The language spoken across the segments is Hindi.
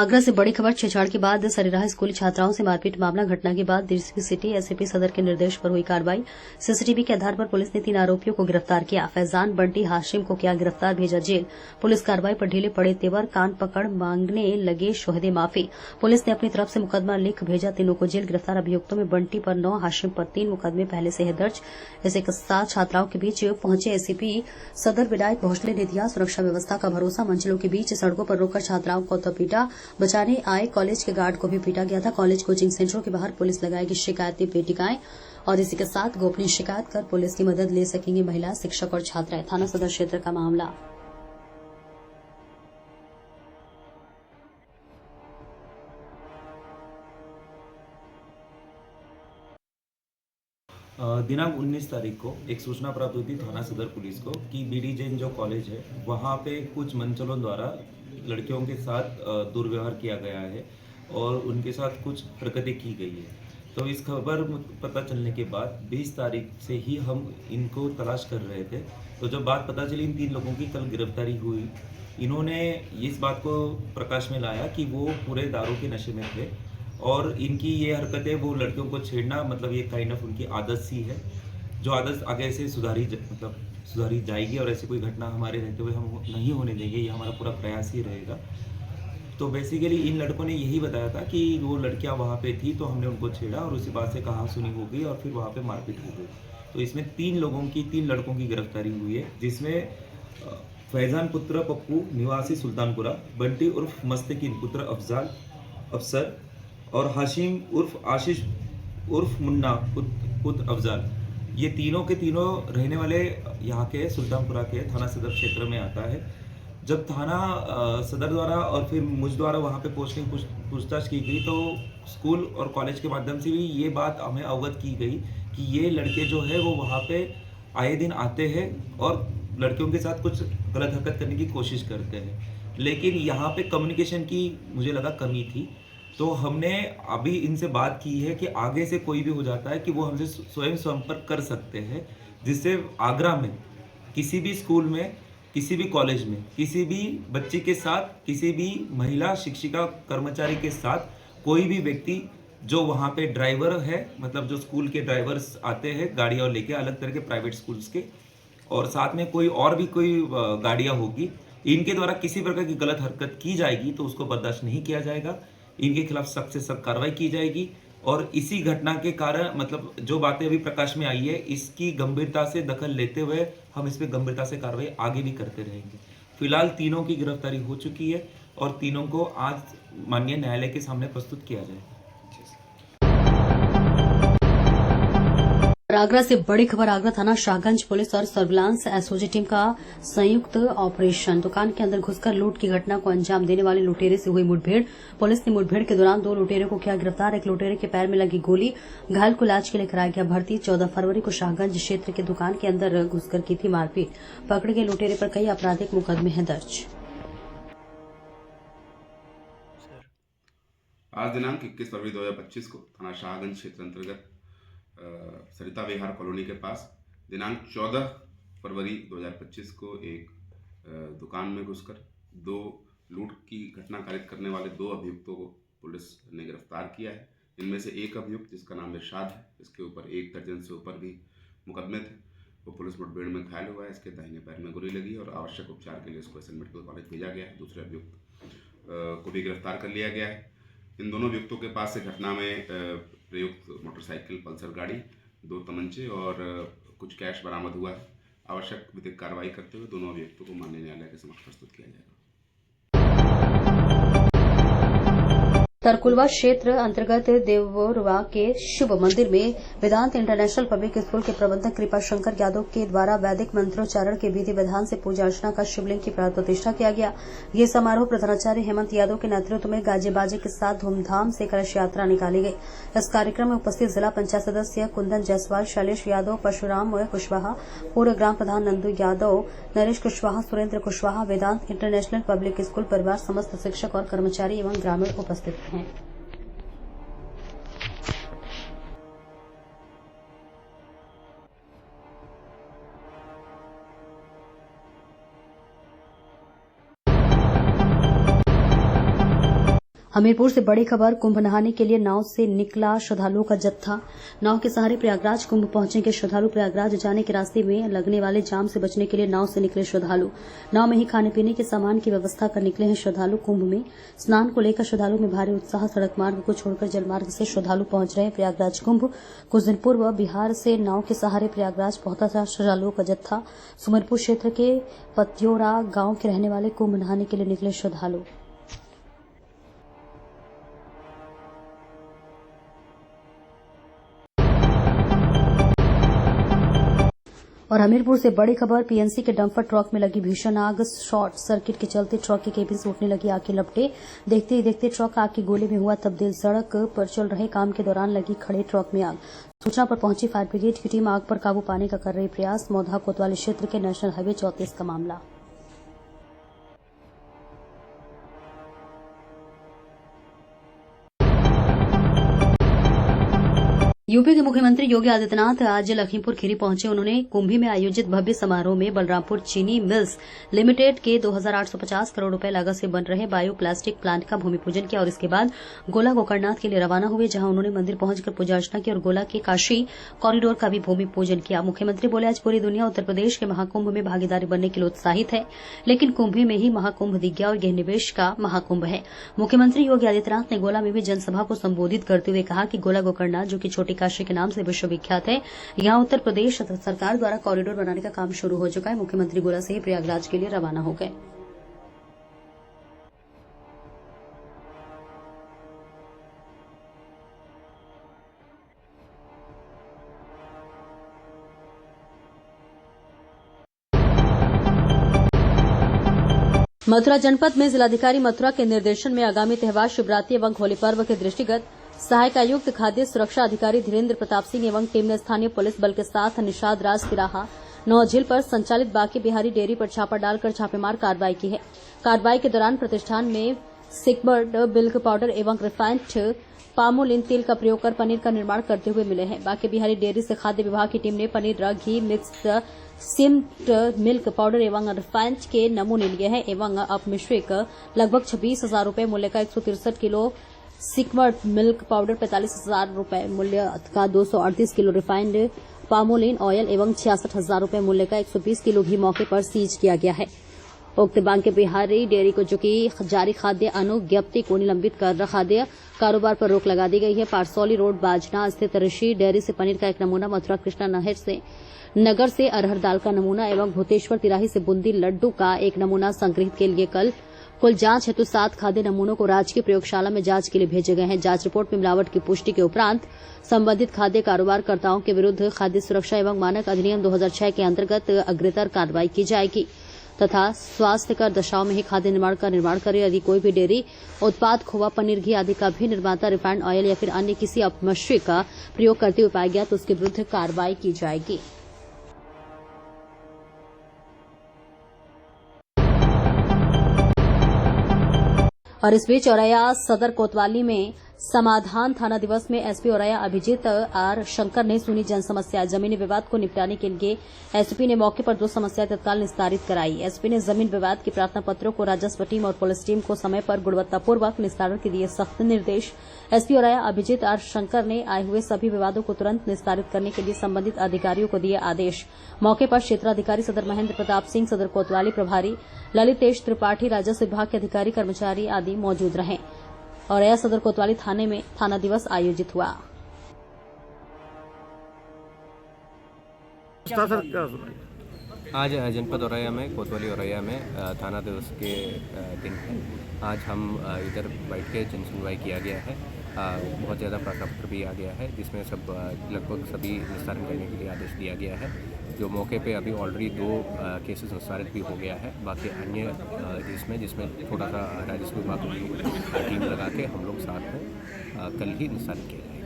आगरा से बड़ी खबर। छेड़छाड़ के बाद सरेराह स्कूली छात्राओं से मारपीट मामला। घटना के बाद डीसीपी सिटी एसएपी सदर के निर्देश पर हुई कार्रवाई। सीसीटीवी के आधार पर पुलिस ने 3 आरोपियों को गिरफ्तार किया। फैजान, बंटी, हाशिम को किया गिरफ्तार, भेजा जेल। पुलिस कार्रवाई पर ढीले पड़े तेवर, कान पकड़ मांगने लगे शोहदे माफी। पुलिस ने अपनी तरफ से मुकदमा लिख भेजा, तीनों को जेल। गिरफ्तार अभियुक्तों में बंटी पर 9, हाशिम पर 3 मुकदमे पहले से है दर्ज। इसे के साथ छात्राओं के बीच पहुंचे एसपी सदर विनायक भोसले ने दिया सुरक्षा व्यवस्था का भरोसा। मंजिलों के बीच सड़कों पर रोककर छात्राओं को तो पीटा। बचाने आए कॉलेज के गार्ड को भी पीटा गया था। कॉलेज कोचिंग सेंटरों के बाहर पुलिस लगाएगी शिकायती पेटिकाएं। और इसी के साथ गोपनीय शिकायत कर पुलिस की मदद ले सकेंगे महिला, शिक्षक और छात्राएं। थाना सदर क्षेत्र का मामला। दिनांक 19 तारीख को एक सूचना प्राप्त हुई थी थाना सदर पुलिस को कि बीडी जैन जो कॉलेज है वहाँ पे कुछ मंचलों द्वारा लड़कियों के साथ दुर्व्यवहार किया गया है और उनके साथ कुछ हरकतें की गई है। तो इस खबर पता चलने के बाद 20 तारीख से ही हम इनको तलाश कर रहे थे। तो जब बात पता चली इन 3 लोगों की कल गिरफ्तारी हुई, इन्होंने इस बात को प्रकाश में लाया कि वो पूरे दारू के नशे में थे और इनकी ये हरकतें वो लड़कियों को छेड़ना मतलब ये काइंड ऑफ उनकी आदत सी है, जो आदत आगे से सुधारी जाएगी और ऐसी कोई घटना हमारे रहते हुए हम नहीं होने देंगे। ये हमारा पूरा प्रयास ही रहेगा। तो बेसिकली इन लड़कों ने यही बताया था कि वो लड़कियां वहाँ पे थी तो हमने उनको छेड़ा और उसी बात से कहा सुनी हो गई और फिर वहाँ पे मारपीट हो गई। तो इसमें 3 लड़कों की गिरफ्तारी हुई है, जिसमें फैजान पुत्र पप्पू निवासी सुल्तानपुरा, बंटी उर्फ मस्तकीन पुत्र अफसर और हाशिम उर्फ आशीष उर्फ मुन्ना पुत्र अफजाल, ये तीनों के तीनों रहने वाले यहाँ के सुल्तानपुरा के थाना सदर क्षेत्र में आता है। जब थाना सदर द्वारा और फिर मुझ द्वारा वहाँ पे पहुँचने की पूछताछ की गई तो स्कूल और कॉलेज के माध्यम से भी ये बात हमें अवगत की गई कि ये लड़के जो है वो वहाँ पे आए दिन आते हैं और लड़कियों के साथ कुछ गलत हरकत करने की कोशिश करते हैं। लेकिन यहाँ पे कम्युनिकेशन की मुझे लगा कमी थी, तो हमने अभी इनसे बात की है कि आगे से कोई भी हो जाता है कि वो हमसे स्वयं संपर्क कर सकते हैं, जिससे आगरा में किसी भी स्कूल में, किसी भी कॉलेज में, किसी भी बच्चे के साथ, किसी भी महिला शिक्षिका कर्मचारी के साथ कोई भी व्यक्ति जो वहाँ पे ड्राइवर है, मतलब जो स्कूल के ड्राइवर्स आते हैं गाड़ियाँ लेके अलग तरह के प्राइवेट स्कूल्स के, और साथ में कोई और भी कोई गाड़ियाँ होगी, इनके द्वारा किसी प्रकार की गलत हरकत की जाएगी तो उसको बर्दाश्त नहीं किया जाएगा। इनके खिलाफ सख्त से सख्त कार्रवाई की जाएगी। और इसी घटना के कारण मतलब जो बातें अभी प्रकाश में आई है, इसकी गंभीरता से दखल लेते हुए हम इस पर गंभीरता से कार्रवाई आगे भी करते रहेंगे। फिलहाल तीनों की गिरफ्तारी हो चुकी है और तीनों को आज माननीय न्यायालय के सामने प्रस्तुत किया जाएगा। आगरा से बड़ी खबर। आगरा थाना शाहगंज पुलिस और सर्विलांस एसओजी टीम का संयुक्त ऑपरेशन। दुकान के अंदर घुसकर लूट की घटना को अंजाम देने वाले लुटेरे से हुई मुठभेड़। पुलिस ने मुठभेड़ के दौरान 2 लुटेरे को किया गिरफ्तार। एक लुटेरे के पैर में लगी गोली, घायल को इलाज के लिए कराया गया भर्ती। 14 फरवरी को शाहगंज क्षेत्र के दुकान के अंदर घुसकर की थी मारपीट। पकड़े गए लुटेरे पर कई आपराधिक मुकदमे हैं दर्ज। आज दिनांक 21 फरवरी 2025 को थाना शाहगंज क्षेत्र अंतर्गत सरिता विहार कॉलोनी के पास दिनांक 14 फरवरी 2025 को एक दुकान में घुसकर 2 लूट की घटना कारित करने वाले 2 अभियुक्तों को पुलिस ने गिरफ्तार किया है। इनमें से एक अभियुक्त जिसका नाम इरशाद है, इसके ऊपर 1 दर्जन से ऊपर भी मुकदमे थे, वो पुलिस मुठभेड़ में घायल हुआ है। इसके दाहिने पैर में गोली लगी और आवश्यक उपचार के लिए इसको एसएन मेडिकल कॉलेज भेजा गया है। दूसरे अभियुक्त को भी गिरफ्तार कर लिया गया है। इन दोनों अभियुक्तों के पास से घटना में प्रयुक्त मोटरसाइकिल, पल्सर गाड़ी, 2 तमंचे और कुछ कैश बरामद हुआ है। आवश्यक विधिक कार्रवाई करते हुए दोनों अभियुक्तों को माननीय न्यायालय के समक्ष प्रस्तुत किया जाएगा। तरकुलवा क्षेत्र अंतर्गत देवोरवा के शिव मंदिर में वेदांत इंटरनेशनल पब्लिक स्कूल के प्रबंधक कृपा शंकर यादव के द्वारा वैदिक मंत्रोच्चारण के विधि विधान से पूजा अर्चना का शिवलिंग की प्राण प्रतिष्ठा किया गया। ये समारोह प्रधानाचार्य हेमंत यादव के नेतृत्व में गाजे बाजे के साथ धूमधाम से कलश यात्रा निकाली गई। इस कार्यक्रम में उपस्थित जिला पंचायत सदस्य कुंदन जायसवाल, शैलेश यादव, परशुराम कुशवाहा, पूर्व ग्राम प्रधान नंदू यादव, नरेश कुशवाहा, सुरेंद्र कुशवाहा, वेदांत इंटरनेशनल पब्लिक स्कूल परिवार, समस्त शिक्षक और कर्मचारी एवं ग्रामीण उपस्थित हैं। हमीरपुर से बड़ी खबर। कुंभ नहाने के लिए नाव से निकला श्रद्धालुओं का जत्था। नाव के सहारे प्रयागराज कुंभ पहुंचेंगे श्रद्धालु। प्रयागराज जाने के रास्ते में लगने वाले जाम से बचने के लिए नाव से निकले श्रद्धालु। नाव में ही खाने पीने के सामान की व्यवस्था कर निकले हैं श्रद्धालु। कुंभ में स्नान को लेकर श्रद्धालु में भारी उत्साह। सड़क मार्ग को छोड़कर जलमार्ग से श्रद्धालु पहुंच रहे हैं प्रयागराज कुंभ। कुछ दिन पूर्व बिहार से नाव के सहारे प्रयागराज पहुंचा था श्रद्धालुओं का जत्था। सुमरपुर क्षेत्र के पत्योरा गांव के रहने वाले कुंभ नहाने के लिए निकले श्रद्धालु। और हमीरपुर से बड़ी खबर। पीएनसी के डंपर ट्रक में लगी भीषण आग। शॉर्ट सर्किट के चलते ट्रक की केबिन से उठने लगी आग की लपटें। देखते ही देखते ट्रक आग के गोले में हुआ तब्दील। सड़क पर चल रहे काम के दौरान लगी खड़े ट्रक में आग। सूचना पर पहुंची फायर ब्रिगेड की टीम आग पर काबू पाने का कर रही प्रयास। मौधा कोतवाली क्षेत्र के नेशनल हाईवे 34 का मामला। यूपी के मुख्यमंत्री योगी आदित्यनाथ आज लखीमपुर खीरी पहुंचे। उन्होंने कुंभी में आयोजित भव्य समारोह में बलरामपुर चीनी मिल्स लिमिटेड के 2,850 करोड़ रुपए लागत से बन रहे बायो प्लास्टिक प्लांट का भूमि पूजन किया और इसके बाद गोला गोकर्णनाथ के लिए रवाना हुए, जहां उन्होंने मंदिर पहुंचकर पूजा अर्चना की और गोला के काशी कॉरिडोर का भी भूमि पूजन किया। मुख्यमंत्री बोले, आज पूरी दुनिया उत्तर प्रदेश के महाकुंभ में भागीदारी बनने के लिए उत्साहित है, लेकिन कुंभी में ही महाकुंभ दिख गया और यह निवेश का महाकुंभ है। मुख्यमंत्री योगी आदित्यनाथ ने गोला में भी जनसभा को संबोधित करते हुए कहा कि गोला गोकर्णनाथ, जो कि छोटी काशी के नाम से विश्वविख्यात है, यहां उत्तर प्रदेश सरकार द्वारा कॉरिडोर बनाने का काम शुरू हो चुका है। मुख्यमंत्री गोला से ही प्रयागराज के लिए रवाना हो गए। मथुरा जनपद में जिलाधिकारी मथुरा के निर्देशन में आगामी त्योहार शिवरात्रि एवं होली पर्व के दृष्टिगत सहायक आयुक्त खाद्य सुरक्षा अधिकारी धीरेन्द्र प्रताप सिंह एवं टीम ने स्थानीय पुलिस बल के साथ निषाद राज तिराहा नौझील पर संचालित बाकी बिहारी डेयरी पर छापा डालकर छापेमार कार्रवाई की है। कार्रवाई के दौरान प्रतिष्ठान में सिकबर्ड मिल्क पाउडर एवं रिफाइंड पामोलिन तेल का प्रयोग कर पनीर का निर्माण करते हुए मिले हैं। बाकी बिहारी डेयरी से खाद्य विभाग की टीम ने पनीर, घी, मिक्स सिम्ड मिल्क पाउडर एवं रिफाइंड के नमूने लिए हैं एवं अपमिश्रित लगभग 26,000 रूपये मूल्य का 163 किलो सिकवर्ड मिल्क पाउडर, 45,000 रूपये मूल्य का 238 किलो रिफाइंड पामोलिन ऑयल एवं 66,000 रूपये मूल्य का 120 किलो घी मौके पर सीज किया गया है। उक्त बांके बिहारी डेयरी को जो कि जारी खाद्य अनुज्ञप्ति को निलंबित कर खाद्य कारोबार पर रोक लगा दी गई है। पारसौली रोड बाजना स्थित ऋषि डेयरी से पनीर का एक नमूना, मथुरा कृष्णा नगर से अरहर दाल का नमूना एवं भूतेश्वर तिराही से बूंदी लड्डू का एक नमूना संग्रहित के लिए कल कुल जांच हेतु 7 खाद्य नमूनों को राजकीय प्रयोगशाला में जांच के लिए भेजे गए हैं। जांच रिपोर्ट में मिलावट की पुष्टि के उपरांत संबंधित खाद्य कारोबारकर्ताओं के विरुद्ध खाद्य सुरक्षा एवं मानक अधिनियम 2006 के अंतर्गत अग्रतर कार्रवाई की जाएगी तथा स्वास्थ्यकर दशाओं में ही खाद्य निर्माण का निर्माण करे। यदि कोई भी डेयरी उत्पाद खोवा, पनीर, घी आदि का भी निर्माता रिफाइंड ऑयल या फिर अन्य किसी अपमिश्रित का प्रयोग करते हुए पाया गया तो उसके विरुद्ध कार्रवाई की जाएगी। और इस बीच औरैया सदर कोतवाली में समाधान थाना दिवस में एसपी औरैया अभिजीत आर शंकर ने सुनी जन समस्या। जमीनी विवाद को निपटाने के लिए एसपी ने मौके पर 2 समस्याएं तत्काल निस्तारित कराई। एसपी ने जमीन विवाद के प्रार्थना पत्रों को राजस्व टीम और पुलिस टीम को समय पर गुणवत्तापूर्वक निस्तारण के दिए सख्त निर्देश। एसपी औरैया अभिजीत आर शंकर ने आए हुए सभी विवादों को तुरंत निस्तारित करने के लिए संबंधित अधिकारियों को दिए आदेश। मौके पर क्षेत्राधिकारी सदर महेंद्र प्रताप सिंह, सदर कोतवाली प्रभारी ललितेश त्रिपाठी, राजस्व विभाग के अधिकारी कर्मचारी आदि मौजूद रहे। औरैया सदर कोतवाली थाने में थाना दिवस आयोजित हुआ। आज जनपद औरैया में, कोतवाली औरैया में थाना दिवस के दिन है। आज हम इधर बैठ के जन सुनवाई किया गया है। बहुत ज़्यादा प्रार्थना पत्र भी आ गया है जिसमें सब लगभग सभी निस्तारण करने के लिए आदेश दिया गया है। जो मौके पे अभी ऑलरेडी 2 केसेस निस्तारित भी हो गया है। बाकी अन्य जिसमें थोड़ा सा राजस्व विभाग की टीम लगा के हम लोग साथ में कल ही निस्तारित किया जाएगा।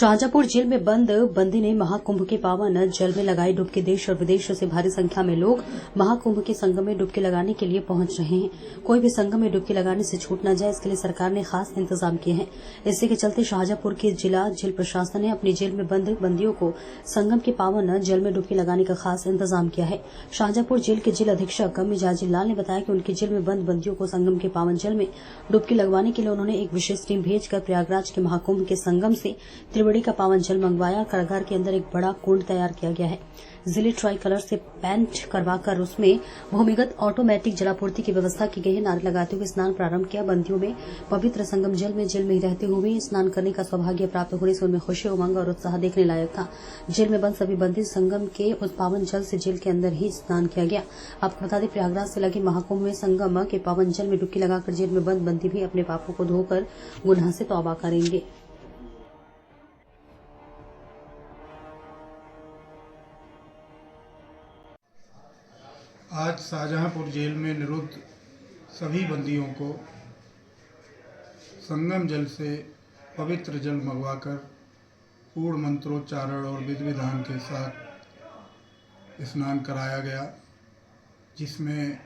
शाहजहांपुर जेल में बंद बंदी ने महाकुंभ के पावन जल में लगाई डुबकी। देश और विदेश से भारी संख्या में लोग महाकुंभ के संगम में डुबकी लगाने के लिए पहुंच रहे हैं। कोई भी संगम में डुबकी लगाने से छूट न जाए, इसके लिए सरकार ने खास इंतजाम किए हैं। इसी के चलते शाहजहांपुर के जिला जेल प्रशासन ने अपनी जेल में बंद बंदियों को संगम के पावन जल में डुबकी लगाने का खास इंतजाम किया है। शाहजहांपुर जेल के जेल अधीक्षक मिजाजी लाल ने बताया कि उनकी जेल में बंद बंदियों को संगम के पावन जल में डुबकी लगवाने के लिए उन्होंने एक विशेष टीम भेजकर प्रयागराज के महाकुंभ के संगम से त्रिवेणी का पावन जल मंगवाया। कारागार के अंदर एक बड़ा कुंड तैयार किया गया है। जिले ट्राई कलर से पेंट करवाकर उसमें भूमिगत ऑटोमेटिक जलापूर्ति की व्यवस्था की गई है। नारे लगाते हुए स्नान प्रारंभ किया। बंदियों में पवित्र संगम जल में जेल में ही रहते हुए स्नान करने का सौभाग्य प्राप्त होने से उनमें खुशी, उमंग और उत्साह देखने लायक था। जेल में बंद सभी बंदी संगम के उस पावन जल से जेल के अंदर ही स्नान किया गया। आपको बता दें, प्रयागराज से लगे महाकुंभ में संगम के पावन जल में डुबकी लगाकर जेल में बंद बंदी भी अपने पापों को धोकर गुनाह से तौबा करेंगे। आज शाहजहांपुर जेल में निरुद्ध सभी बंदियों को संगम जल से पवित्र जल मंगवाकर पूर्ण मंत्रोच्चारण और विधि विधान के साथ स्नान कराया गया, जिसमें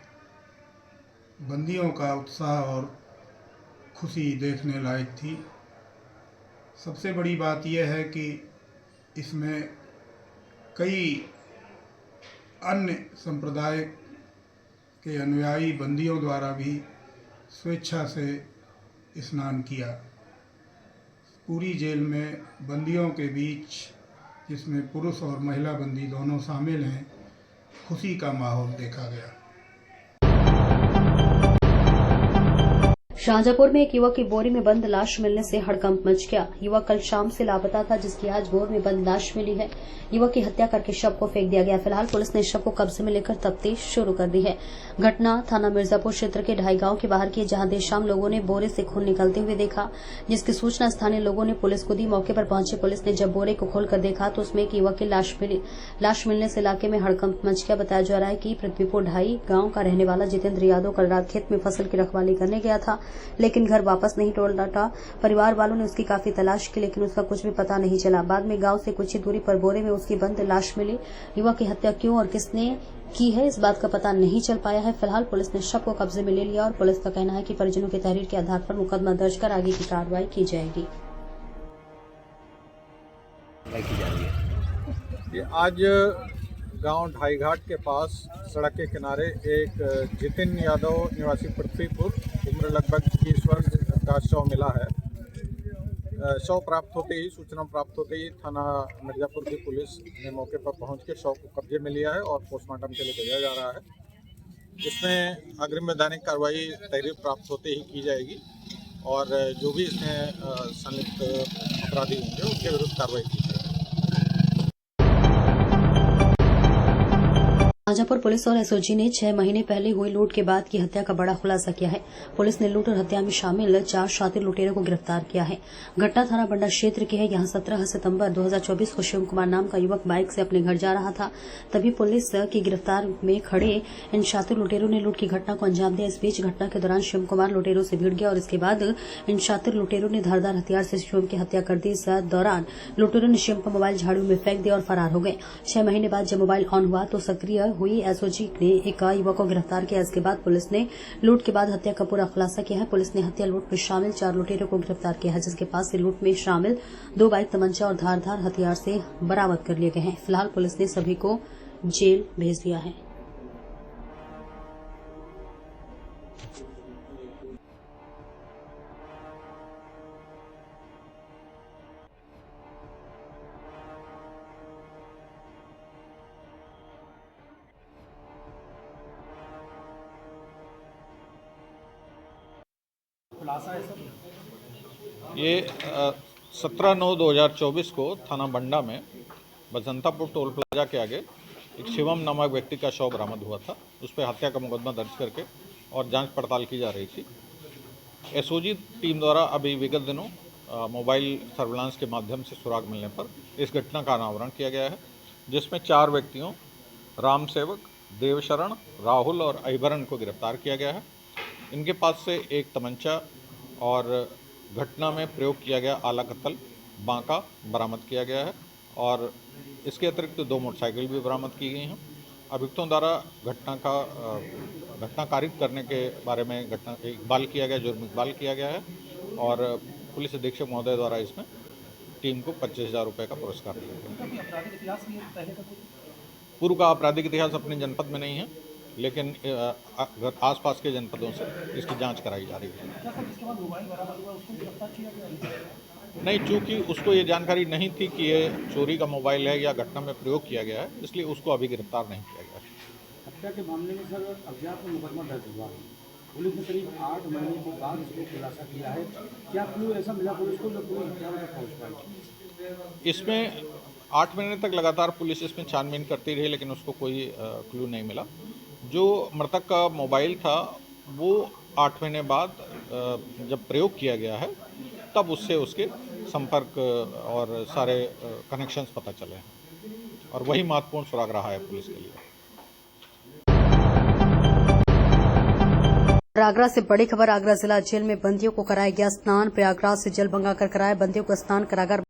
बंदियों का उत्साह और खुशी देखने लायक थी। सबसे बड़ी बात यह है कि इसमें कई अन्य संप्रदाय के अनुयायी बंदियों द्वारा भी स्वेच्छा से स्नान किया। पूरी जेल में बंदियों के बीच, जिसमें पुरुष और महिला बंदी दोनों शामिल हैं, खुशी का माहौल देखा गया। शाहजहांपुर में एक युवक की बोरी में बंद लाश मिलने से हड़कंप मच गया। युवक कल शाम से लापता था, जिसकी आज भोर में बंद लाश मिली है। युवक की हत्या करके शव को फेंक दिया गया। फिलहाल पुलिस ने शव को कब्जे में लेकर तफ्तीश शुरू कर दी है। घटना थाना मिर्जापुर क्षेत्र के ढाई गांव के बाहर की, जहां देर शाम लोगों ने बोरे से खून निकलते हुए देखा, जिसकी सूचना स्थानीय लोगों ने पुलिस को दी। मौके पर पहुंची पुलिस ने जब बोरे को खोलकर देखा तो उसमें एक युवक की लाश मिली। लाश मिलने से इलाके में हड़कंप मच गया। बताया जा रहा है कि पृथ्वीपुर ढाई गांव का रहने वाला जितेंद्र यादव कल रात खेत में फसल की रखवाली करने गया था, लेकिन घर वापस नहीं लौटा। परिवार वालों ने उसकी काफी तलाश की, लेकिन उसका कुछ भी पता नहीं चला। बाद में गांव से कुछ ही दूरी पर बोरे में उसकी बंद लाश मिली। युवक की हत्या क्यों और किसने की है, इस बात का पता नहीं चल पाया है। फिलहाल पुलिस ने शव को कब्जे में ले लिया और पुलिस का कहना है कि परिजनों की तहरीर के आधार पर मुकदमा दर्ज कर आगे की कार्रवाई की जाएगी। आज गांव ढाई घाट के पास सड़क के किनारे एक जितिन यादव निवासी पृथ्वीपुर, उम्र लगभग 20 वर्ष का शव मिला है। शव प्राप्त होते ही, सूचना प्राप्त होते ही थाना मिर्जापुर की पुलिस ने मौके पर पहुंच के शव को कब्जे में लिया है और पोस्टमार्टम के लिए भेजा जा रहा है। इसमें अग्रिम वैधानिक कार्रवाई तहरीर प्राप्त होते ही की जाएगी और जो भी इसमें संलिप्त अपराधी होंगे उनके विरुद्ध कार्रवाई की जाएगी। शाहजहांपुर पुलिस और एसओजी ने 6 महीने पहले हुई लूट के बाद की हत्या का बड़ा खुलासा किया है। पुलिस ने लूट और हत्या में शामिल 4 शातिर लुटेरों को गिरफ्तार किया है। घटना थाना बंडा क्षेत्र की है। यहां 17 सितंबर 2024 को शिव कुमार नाम का युवक बाइक से अपने घर जा रहा था, तभी पुलिस की गिरफ्तार में खड़े इन शातिर लुटेरों ने लूट की घटना को अंजाम दिया। इस बीच घटना के दौरान शिव कुमार लुटेरों से भिड़ गया और इसके बाद इन शातिर लुटेरों ने धारदार हथियार से शिव की हत्या कर दी। इस दौरान लुटेरों ने शिव का मोबाइल झाड़ू में फेंक दिया और फरार हो गए। 6 महीने बाद जब मोबाइल ऑन हुआ तो सक्रिय हुई एसओजी ने एक युवक को गिरफ्तार किया। इसके बाद पुलिस ने लूट के बाद हत्या का पूरा खुलासा किया है। पुलिस ने हत्या लूट में शामिल 4 लुटेरों को गिरफ्तार किया है, जिसके पास से लूट में शामिल 2 बाइक, तमंचा और धारदार हथियार से बरामद कर लिए गए हैं। फिलहाल पुलिस ने सभी को जेल भेज दिया है। ये 17/9/2024 को थाना बंडा में बसंतापुर टोल प्लाजा के आगे एक शिवम नामक व्यक्ति का शव बरामद हुआ था। उस पर हत्या का मुकदमा दर्ज करके और जांच पड़ताल की जा रही थी। एसओजी टीम द्वारा अभी विगत दिनों मोबाइल सर्विलांस के माध्यम से सुराग मिलने पर इस घटना का अनावरण किया गया है, जिसमें 4 व्यक्तियों राम सेवक, देवशरण, राहुल और अहिबरन को गिरफ्तार किया गया है। इनके पास से एक तमंचा और घटना में प्रयोग किया गया आला कत्ल बांका बरामद किया गया है और इसके अतिरिक्त 2 मोटरसाइकिल भी बरामद की गई हैं। अभियुक्तों द्वारा घटना कारित करने के बारे में इकबाल किया गया, जुर्म इकबाल किया गया है और पुलिस अधीक्षक महोदय द्वारा इसमें टीम को 25,000 रुपये का पुरस्कार दिया गया। पूर्व का आपराधिक इतिहास अपने जनपद में नहीं है, लेकिन आसपास के जनपदों से इसकी जांच कराई जा रही है। नहीं, चूंकि उसको ये जानकारी नहीं थी कि ये चोरी का मोबाइल है या घटना में प्रयोग किया गया है, इसलिए उसको अभी गिरफ्तार नहीं किया गया। हत्या के मामले में सर अज्ञात में मुकदमा दर्ज हुआ है। पुलिस ने करीब 8 महीने के बाद इसको खुलासा किया है। क्या क्लू ऐसा मिला पुलिस को जो पुलिस हत्या में पहुँच पाई? इसमें 8 महीने तक लगातार पुलिस इसमें छानबीन करती रही, लेकिन उसको कोई क्लू नहीं मिला। जो मृतक का मोबाइल था वो 8 महीने बाद जब प्रयोग किया गया है तब उससे उसके संपर्क और सारे कनेक्शंस पता चले हैं और वही महत्वपूर्ण सुराग रहा है पुलिस के लिए। आगरा से बड़ी खबर। आगरा जिला जेल में बंदियों को कराया गया स्नान। प्रयागराज से जल मंगाकर कराया बंदियों को स्नान। कारागार